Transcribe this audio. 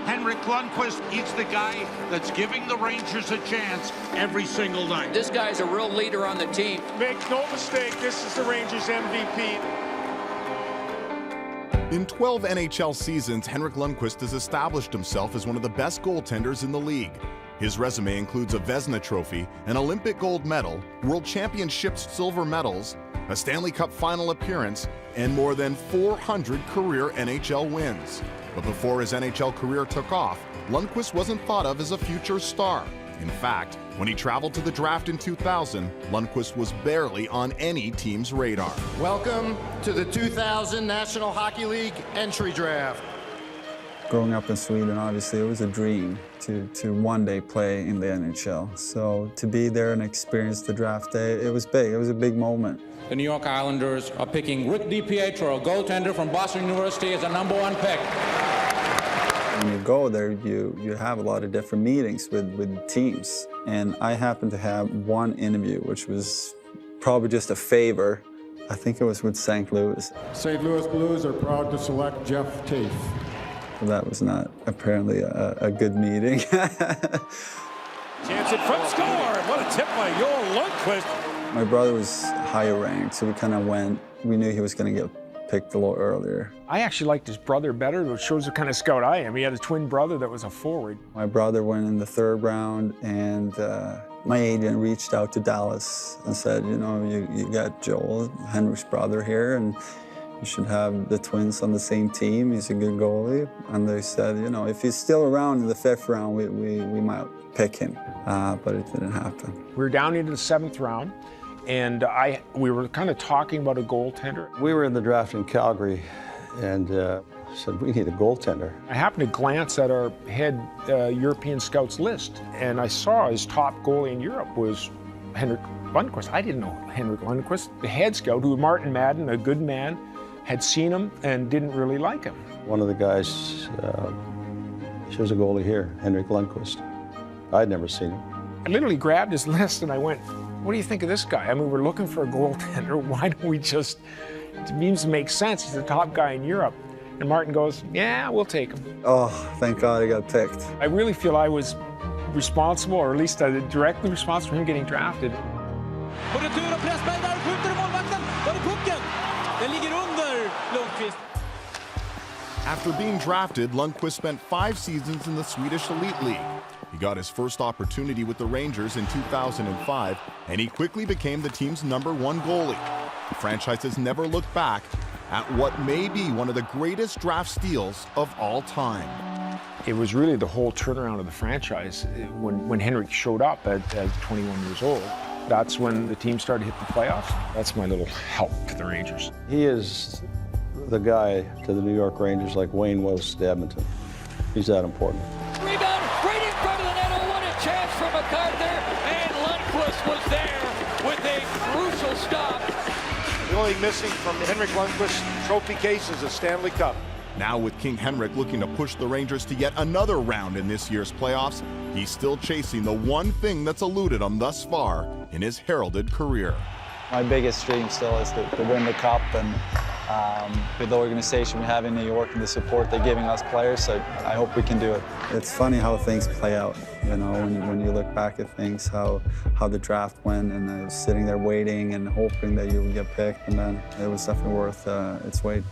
Henrik Lundqvist, he's the guy that's giving the Rangers a chance every single night. This guy's a real leader on the team. Make no mistake, this is the Rangers MVP. In 12 NHL seasons, Henrik Lundqvist has established himself as one of the best goaltenders in the league. His resume includes a Vezina Trophy, an Olympic gold medal, World Championships silver medals, a Stanley Cup final appearance, and more than 400 career NHL wins. But before his NHL career took off, Lundqvist wasn't thought of as a future star. In fact, when he traveled to the draft in 2000, Lundqvist was barely on any team's radar. Welcome to the 2000 National Hockey League entry draft. Growing up in Sweden, obviously, it was a dream to one day play in the NHL. So to be there and experience the draft day, it was big. It was a big moment. The New York Islanders are picking Rick DiPietro, a goaltender from Boston University, as a #1 pick. When you go there, you have a lot of different meetings with teams. And I happened to have one interview, which was probably just a favor. I think it was with St. Louis. St. Louis Blues are proud to select Jeff Tafe. That was not apparently a good meeting. Chance in front, score! What a tip by Joel Lundqvist. My brother was higher ranked, so we kind of went. We knew he was going to get picked a little earlier. I actually liked his brother better, which shows the kind of scout I am. He had a twin brother that was a forward. My brother went in the 3rd round, and my agent reached out to Dallas and said, you know, you got Joel, Henrik's brother here, and you should have the twins on the same team. He's a good goalie. And they said, you know, if he's still around in the 5th round, we might pick him. But it didn't happen. We were down into the 7th round, and we were kind of talking about a goaltender. We were in the draft in Calgary, and said, we need a goaltender. I happened to glance at our head European scouts list, and I saw his top goalie in Europe was Henrik Lundqvist. I didn't know Henrik Lundqvist. The head scout, who was Martin Madden, a good man, had seen him and didn't really like him. One of the guys, shows a goalie here, Henrik Lundqvist. I'd never seen him. I literally grabbed his list and I went, what do you think of this guy? I mean, we're looking for a goaltender. Why don't we just, it seems to make sense. He's the top guy in Europe. And Martin goes, yeah, we'll take him. Oh, thank God he got picked. I really feel I was responsible, or at least directly responsible for him getting drafted. After being drafted, Lundqvist spent 5 seasons in the Swedish Elite League. He got his first opportunity with the Rangers in 2005, and he quickly became the team's #1 goalie. The franchise has never looked back at what may be one of the greatest draft steals of all time. It was really the whole turnaround of the franchise when Henrik showed up at 21 years old. That's when the team started to hit the playoffs. That's my little help to the Rangers. He is the guy to the New York Rangers like Wayne was to Edmonton. He's that important. Rebound right in front of the net. Oh, what a chance for MacArthur. And Lundqvist was there with a crucial stop. The only missing from Henrik Lundqvist's trophy case is a Stanley Cup. Now with King Henrik looking to push the Rangers to yet another round in this year's playoffs, he's still chasing the one thing that's eluded him thus far in his heralded career. My biggest dream still is to win the Cup, and with the organization we have in New York and the support they're giving us players, I hope we can do it. It's funny how things play out, you know, when you look back at things, how the draft went, and I was sitting there waiting and hoping that you would get picked, and then it was definitely worth its wait.